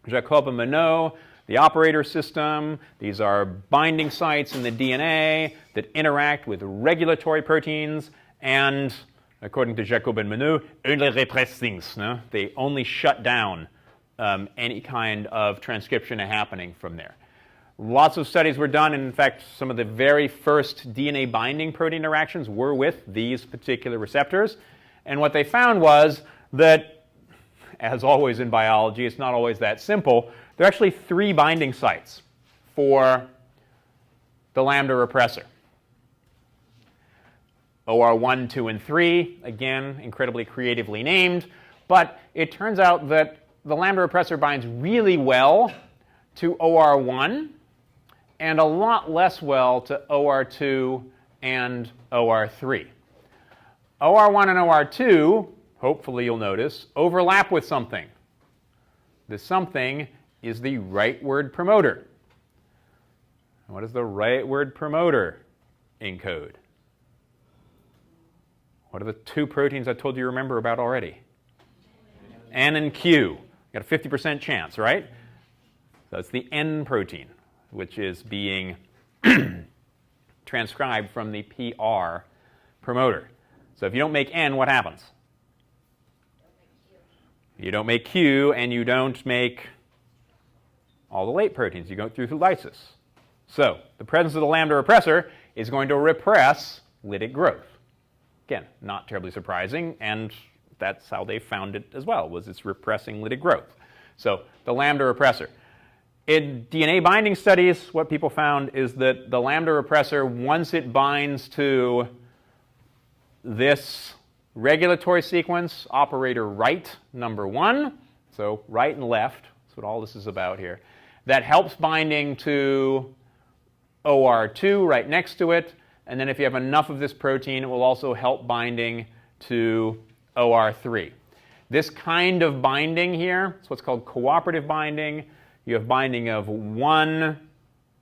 Jacob and Monod, the operator system. These are binding sites in the DNA that interact with regulatory proteins and, according to Jacob and Monod, only repress things. No? They only shut down any kind of transcription happening from there. Lots of studies were done, and in fact, some of the very first DNA binding protein interactions were with these particular receptors. And what they found was that, as always in biology, it's not always that simple. There are actually 3 binding sites for the lambda repressor. OR1, 2, and 3, again, incredibly creatively named. But it turns out that the lambda repressor binds really well to OR1 and a lot less well to OR2 and OR3. OR1 and OR2, hopefully you'll notice, overlap with something. This something is the rightward promoter. What does the rightward promoter encode? What are the 2 proteins I told you to remember about already? N and Q. You got a 50% chance, right? So it's the N protein, which is being transcribed from the PR promoter. So if you don't make N, what happens? You don't make Q, and you don't make all the late proteins. You go through lysis. So the presence of the lambda repressor is going to repress lytic growth. Again, not terribly surprising, and that's how they found it as well, was it's repressing lytic growth. So the lambda repressor. In DNA binding studies, what people found is that the lambda repressor, once it binds to this regulatory sequence, operator right, number 1, so right and left, that's what all this is about here, that helps binding to OR2 right next to it, and then if you have enough of this protein, it will also help binding to OR3. This kind of binding here is what's called cooperative binding. You have binding of one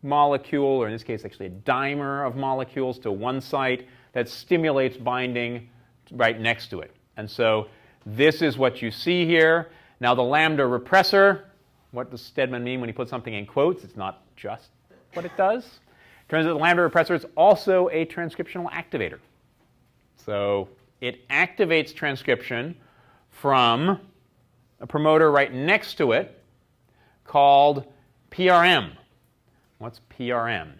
molecule, or in this case actually a dimer of molecules, to one site that stimulates binding right next to it. And so this is what you see here. Now the lambda repressor, what does Stedman mean when he puts something in quotes? It's not just what it does. Turns out the lambda repressor is also a transcriptional activator. So it activates transcription from a promoter right next to it called PRM. What's PRM?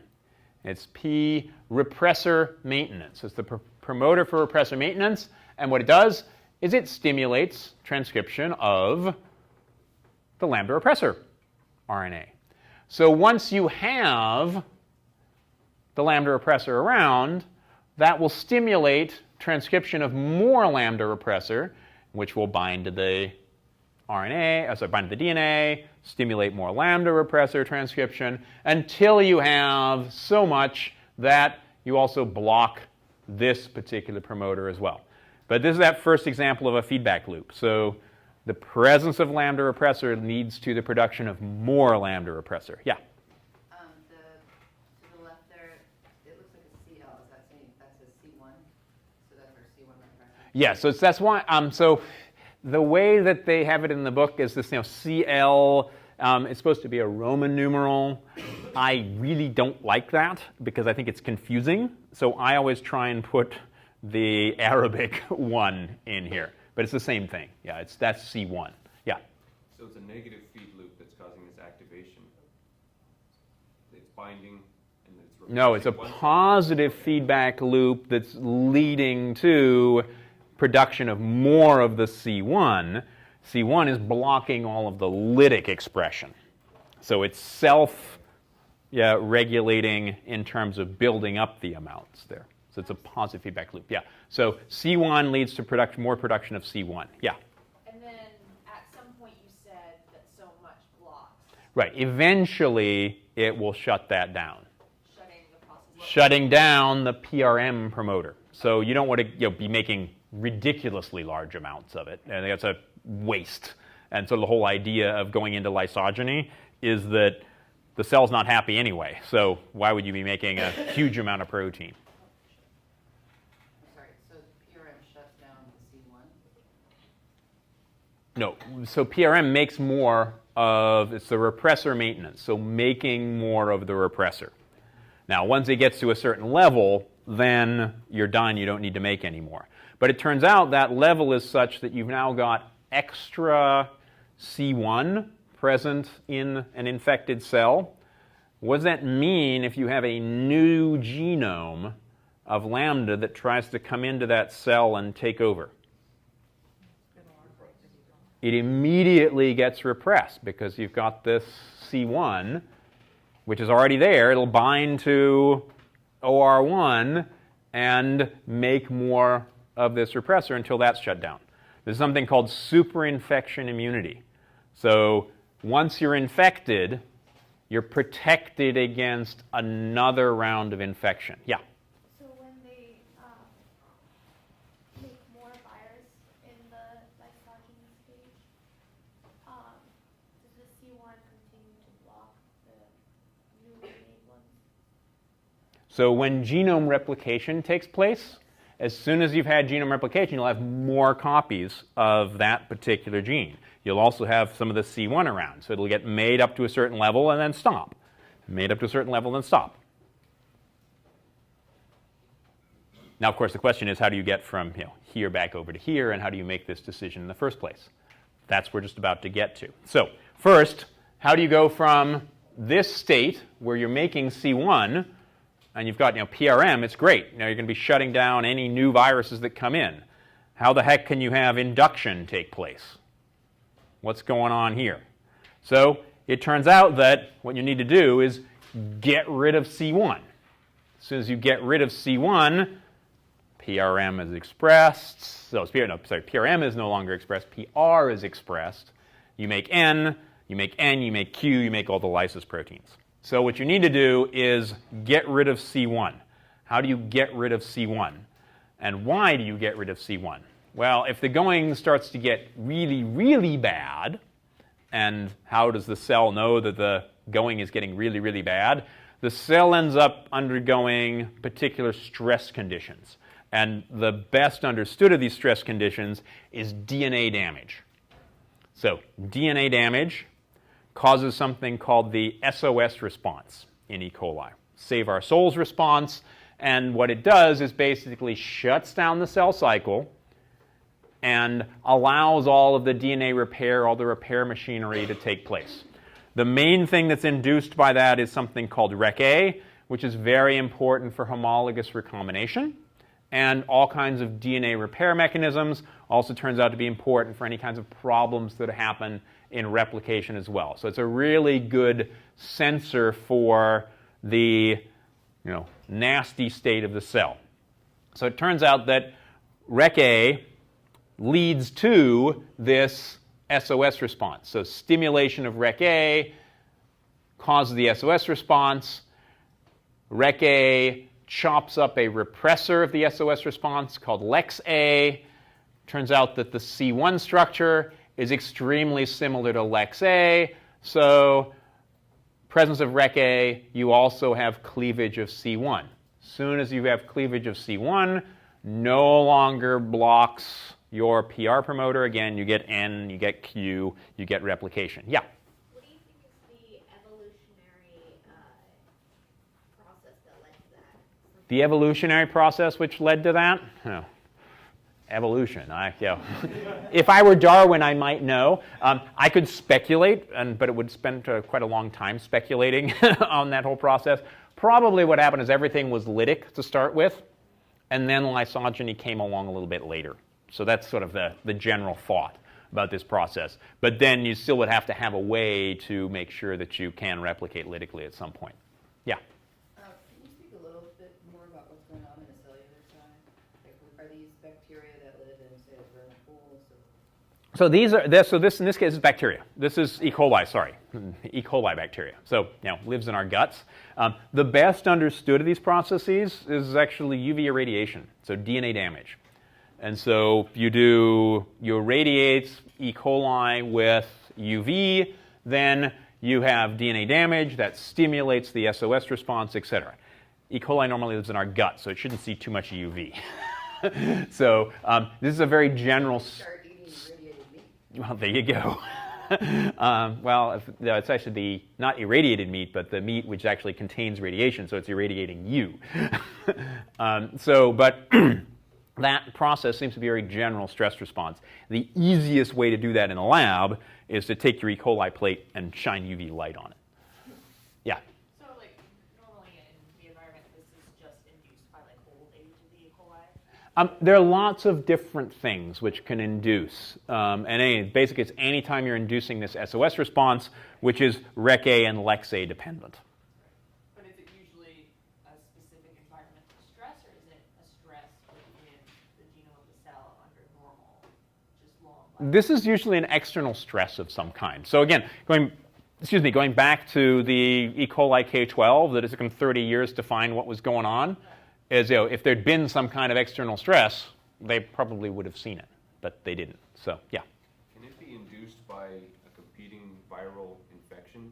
It's P repressor maintenance. It's the promoter for repressor maintenance, and what it does is it stimulates transcription of the lambda repressor RNA. So once you have the lambda repressor around, that will stimulate transcription of more lambda repressor, which will bind to the RNA, bind to the DNA, stimulate more lambda repressor transcription, until you have so much that you also block this particular promoter as well. But this is that first example of a feedback loop. So the presence of lambda repressor leads to the production of more lambda repressor. Yeah? To the left there, it looks like a CL. Is that saying that's a C1? So that's our C1 repressor? Yeah, so that's why. So the way that they have it in the book is this, CL. It's supposed to be a Roman numeral. I really don't like that because I think it's confusing. So I always try and put the Arabic one in here. But it's the same thing. Yeah, that's C1. Yeah. So it's a negative feed loop that's causing this activation. It's binding and it's replacing. No, it's a positive feedback loop that's leading to production of more of the C1. C1 is blocking all of the lytic expression. So it's self-regulating in terms of building up the amounts there. So it's a positive feedback loop. Yeah. So C1 leads to more production of C1. Yeah. And then at some point you said that so much blocks. Right. Eventually, it will shut that down. Shutting the process. Shutting down the PRM promoter. So you don't want to be making ridiculously large amounts of it. And that's a waste. And so the whole idea of going into lysogeny is that the cell's not happy anyway. So why would you be making a huge amount of protein? Sorry, so PRM shuts down the C1? No. So PRM makes more of, it's the repressor maintenance. So making more of the repressor. Now, once it gets to a certain level, then you're done. You don't need to make any more. But it turns out that level is such that you've now got extra C1 present in an infected cell What does that mean if you have a new genome of Lambda that tries to come into that cell and take over? It immediately gets repressed because you've got this C1, which is already there. It'll bind to OR1 and make more of this repressor until that's shut down. There's something called superinfection immunity. So once you're infected, you're protected against another round of infection. Yeah? So when they make more virus in the Lysogeny stage, does the C1 continue to block the newly made ones? So when genome replication takes place, as soon as you've had genome replication, you'll have more copies of that particular gene. You'll also have some of the C1 around. So it'll get made up to a certain level and then stop. Made up to a certain level and then stop. Now, of course, the question is, how do you get from here back over to here, and how do you make this decision in the first place? That's what we're just about to get to. So first, how do you go from this state where you're making C1, and you've got PRM, it's great. Now you're going to be shutting down any new viruses that come in. How the heck can you have induction take place? What's going on here? So it turns out that what you need to do is get rid of C1. As soon as you get rid of C1, PRM is expressed. So PRM is no longer expressed. PR is expressed. You make N, you make N, you make Q, you make all the lysis proteins. So what you need to do is get rid of C1. How do you get rid of C1? And why do you get rid of C1? Well, if the going starts to get really, really bad, and how does the cell know that the going is getting really, really bad? The cell ends up undergoing particular stress conditions. And the best understood of these stress conditions is DNA damage. So DNA damage causes something called the SOS response in E. coli, save our souls response. And what it does is basically shuts down the cell cycle and allows all of the DNA repair, all the repair machinery to take place. The main thing that's induced by that is something called REC-A, which is very important for homologous recombination. And all kinds of DNA repair mechanisms also turns out to be important for any kinds of problems that happen in replication as well. So it's a really good sensor for the nasty state of the cell. So it turns out that REC-A leads to this SOS response. So stimulation of REC-A causes the SOS response. REC-A chops up a repressor of the SOS response called LEX-A. Turns out that the C1 structure is extremely similar to LEX-A. So presence of REC-A, you also have cleavage of C1. As soon as you have cleavage of C1, no longer blocks your PR promoter. Again, you get N, you get Q, you get replication. Yeah? What do you think is the evolutionary process that led to that? The evolutionary process which led to that? Oh. Evolution. If I were Darwin, I might know. I could speculate, but it would spend quite a long time speculating on that whole process. Probably what happened is everything was lytic to start with, and then lysogeny came along a little bit later. So that's sort of the general thought about this process. But then you still would have to have a way to make sure that you can replicate lytically at some point. Yeah? Can you speak a little bit more about what's going on in the cellular side? Like, are these bacteria that live in, say, a vernal pool? So this in this case is bacteria. This is E. coli, sorry. E. coli bacteria. So lives in our guts. The best understood of these processes is actually UV irradiation, so DNA damage. And so you irradiate E. coli with UV, then you have DNA damage that stimulates the SOS response, etc. E. coli normally lives in our gut, so it shouldn't see too much UV. So this is a very general... Start eating irradiated meat. Well, there you go. It's actually not irradiated meat, but the meat which actually contains radiation, so it's irradiating you. That process seems to be a very general stress response. The easiest way to do that in a lab is to take your E. coli plate and shine UV light on it. Yeah? So There are lots of different things which can induce. Basically, it's any time you're inducing this SOS response, which is Rec A and Lex A dependent. But is it usually a specific environmental stress, or is it a stress within the genome of the cell under normal, just long? This is usually an external stress of some kind. So again, going back to the E. coli K12 that it took them 30 years to find what was going on, is if there'd been some kind of external stress, they probably would have seen it, but they didn't. So yeah. Can it be induced by a competing viral infection?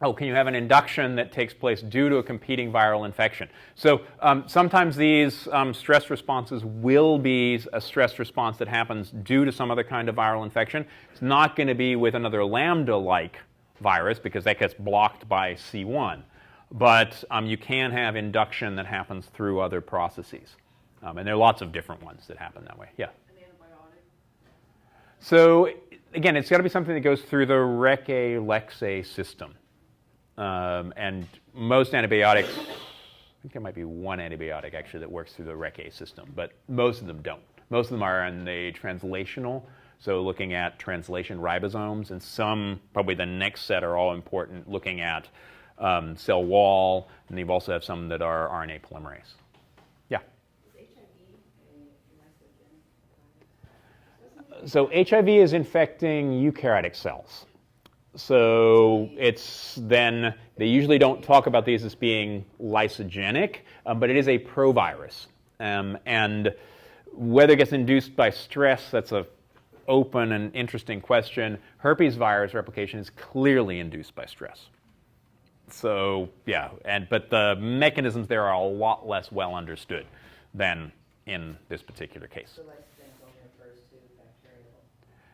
Oh, can you have an induction that takes place due to a competing viral infection? So sometimes these stress responses will be a stress response that happens due to some other kind of viral infection. It's not going to be with another Lambda-like virus because that gets blocked by C1. But you can have induction that happens through other processes. And there are lots of different ones that happen that way. Yeah? An antibiotic? So again, it's got to be something that goes through the Rec A, Lex A system. And most antibiotics, I think there might be one antibiotic actually that works through the Rec A system, but most of them don't. Most of them are in the translational, so looking at translation ribosomes, and some, probably the next set, are all important, looking at cell wall, and you also have some that are RNA polymerase. Yeah? Is HIV a lysogenic? So HIV is infecting eukaryotic cells. So it's then, they usually don't talk about these as being lysogenic, but it is a provirus. And whether it gets induced by stress, that's a open and interesting question. Herpes virus replication is clearly induced by stress. So yeah, but the mechanisms there are a lot less well understood than in this particular case. So lysogenic only refers to bacterial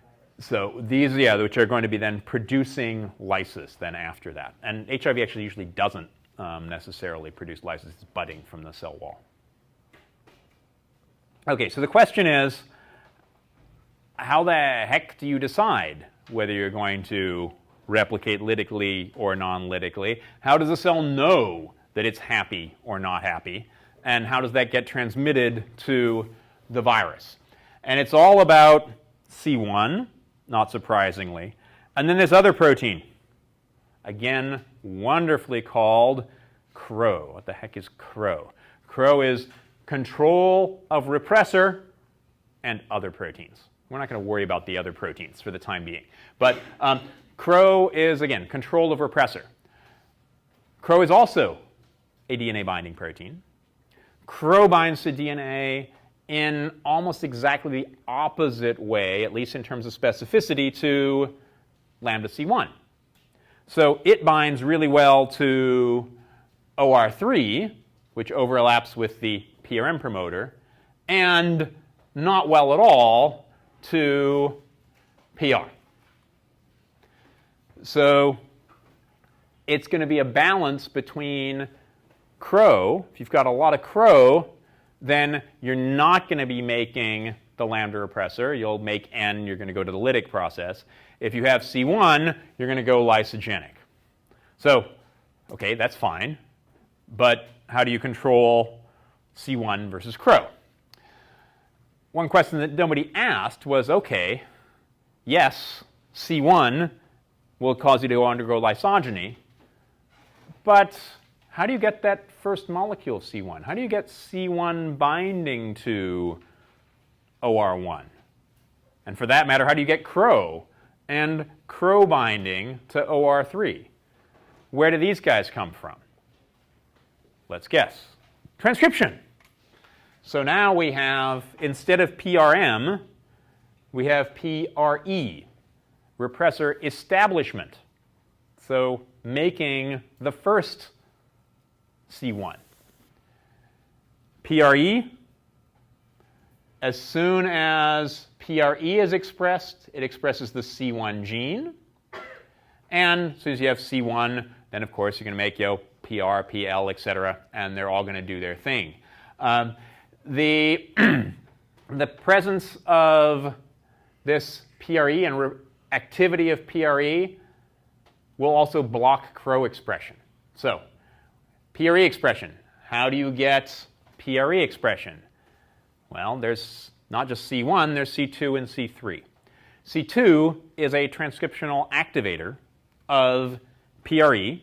virus. So these, which are going to be then producing lysis then after that. And HIV actually usually doesn't necessarily produce lysis. It's budding from the cell wall. Okay, so the question is, how the heck do you decide whether you're going to replicate lytically or non-lytically? How does a cell know that it's happy or not happy? And how does that get transmitted to the virus? And it's all about C1, not surprisingly. And then this other protein, again, wonderfully called CRO. What the heck is CRO? CRO is control of repressor and other proteins. We're not going to worry about the other proteins for the time being. But CRO is, again, control of repressor. CRO is also a DNA binding protein. CRO binds to DNA in almost exactly the opposite way, at least in terms of specificity, to lambda C1. So it binds really well to OR3, which overlaps with the PRM promoter, and not well at all to PR. So it's going to be a balance between CRO. If you've got a lot of CRO, then you're not going to be making the lambda repressor. You'll make N. You're going to go to the lytic process. If you have C1, you're going to go lysogenic. So, okay, that's fine. But how do you control C1 versus CRO? One question that nobody asked was, okay, yes, C1 will cause you to undergo lysogeny, but how do you get that first molecule of C1? How do you get C1 binding to OR1? And for that matter, how do you get CRO and CRO binding to OR3? Where do these guys come from? Let's guess. Transcription. So now we have, instead of PRM, we have PRE, repressor establishment. So making the first C1. PRE, as soon as PRE is expressed, it expresses the C1 gene. And as soon as you have C1, then of course you're going to make PR, PL, etc., and they're all going to do their thing. The presence of this PRE and activity of PRE will also block CRO expression. So, PRE expression, how do you get PRE expression? Well, there's not just C1, there's C2 and C3. C2 is a transcriptional activator of PRE,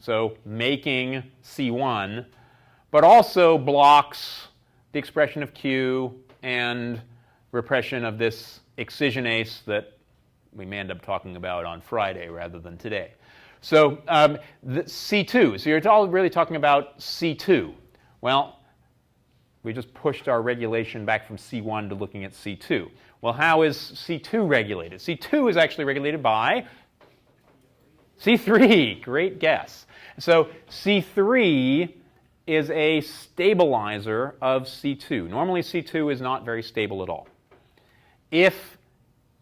so making C1, but also blocks the expression of Q and repression of this excisionase that we may end up talking about on Friday rather than today. So the C2, so you're all really talking about C2. Well, we just pushed our regulation back from C1 to looking at C2. Well, how is C2 regulated? C2 is actually regulated by C3. Great guess. So C3 is a stabilizer of C2. Normally C2 is not very stable at all. If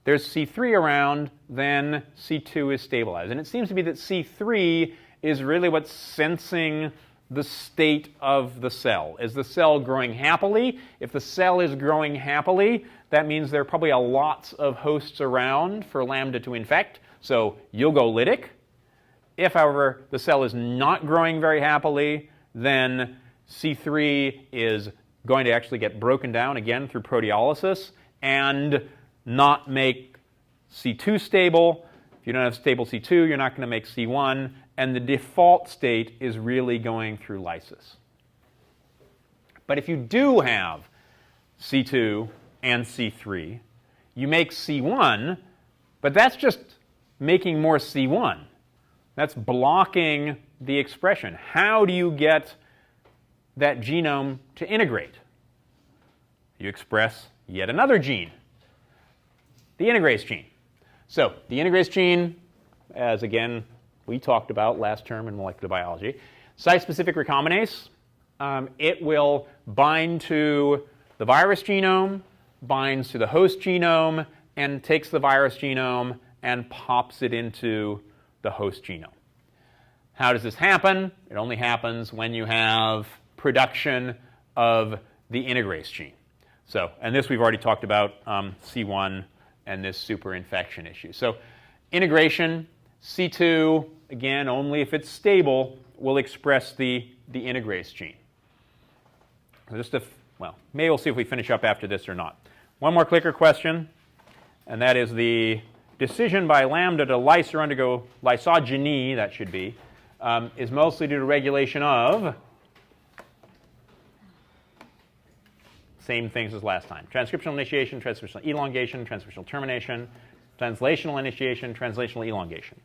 there's C3 around, then C2 is stabilized. And it seems to be that C3 is really what's sensing the state of the cell. Is the cell growing happily? If the cell is growing happily, that means there are probably a lot of hosts around for Lambda to infect, so you'll go lytic. If, however, the cell is not growing very happily, then C3 is going to actually get broken down again through proteolysis and not make C2 stable. If you don't have stable C2, you're not going to make C1, and the default state is really going through lysis. But if you do have C2 and C3, you make C1, but that's just making more C1. That's blocking the expression. How do you get that genome to integrate? You express yet another gene, the integrase gene. So the integrase gene, as again we talked about last term in molecular biology, site-specific recombinase, it will bind to the virus genome, binds to the host genome, and takes the virus genome and pops it into the host genome. How does this happen? It only happens when you have production of the integrase gene. So, and this we've already talked about, C1 and this superinfection issue. So integration, C2, again, only if it's stable, will express the integrase gene. So just well, maybe we'll see if we finish up after this or not. One more clicker question, and that is the decision by Lambda to lyse or undergo lysogeny, that should be, is mostly due to regulation of same things as last time. Transcriptional initiation, transcriptional elongation, transcriptional termination, translational initiation, translational elongation.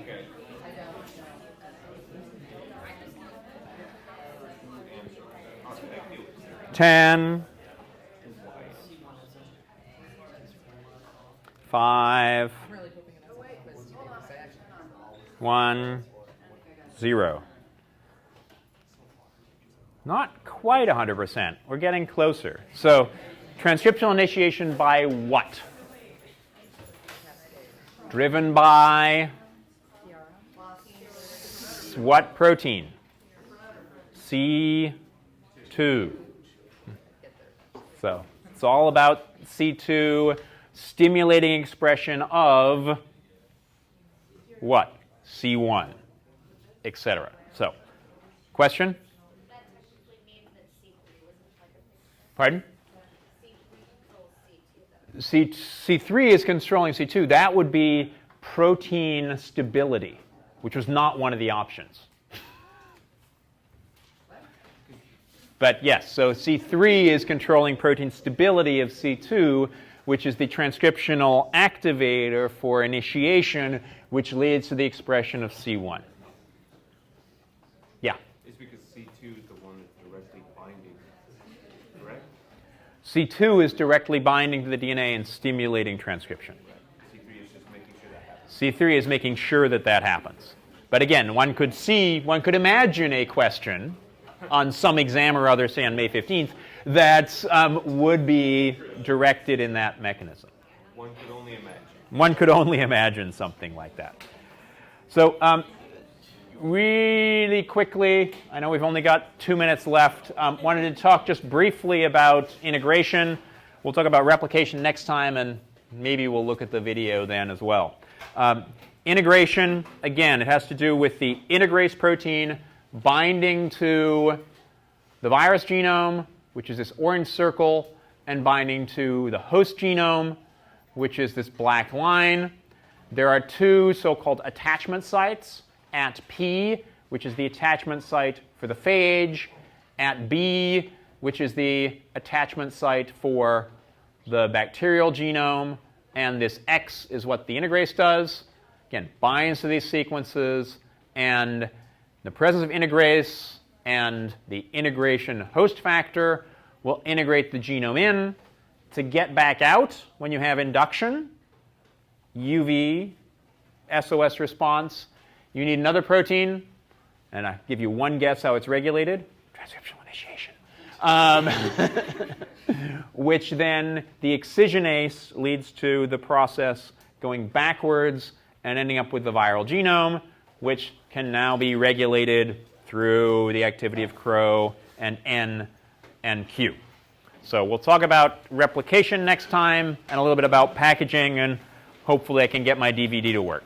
Okay. 10, 5, 1, 0. Not quite 100%. We're getting closer. So transcriptional initiation by what? Driven by what protein? C2. So it's all about C2 stimulating expression of what? C1, etc. So, question? That technically means that C3 was in charge of Pardon? C3 controls C2 though. C3 is controlling C2. That would be protein stability, which was not one of the options. But yes, so C3 is controlling protein stability of C2, which is the transcriptional activator for initiation, which leads to the expression of C1. Yeah? It's because C2 is the one that's directly binding, correct? C2 is directly binding to the DNA and stimulating transcription. C3 is just making sure that happens. C3 is making sure that that happens. But again, one could imagine a question on some exam or other, say on May 15th, that would be directed in that mechanism. One could only imagine. One could only imagine something like that. So really quickly, I know we've only got 2 minutes left, wanted to talk just briefly about integration. We'll talk about replication next time, and maybe we'll look at the video then as well. Integration, again, it has to do with the integrase protein binding to the virus genome, which is this orange circle, and binding to the host genome, which is this black line. There are two so-called attachment sites, at P, which is the attachment site for the phage, at B, which is the attachment site for the bacterial genome, and this X is what the integrase does. Again, binds to these sequences, and the presence of integrase and the integration host factor will integrate the genome in. To get back out when you have induction, UV, SOS response, you need another protein, and I give you one guess how it's regulated, transcriptional initiation, which then the excisionase leads to the process going backwards and ending up with the viral genome, which can now be regulated through the activity of CRO and N and Q. So we'll talk about replication next time and a little bit about packaging, and hopefully I can get my DVD to work.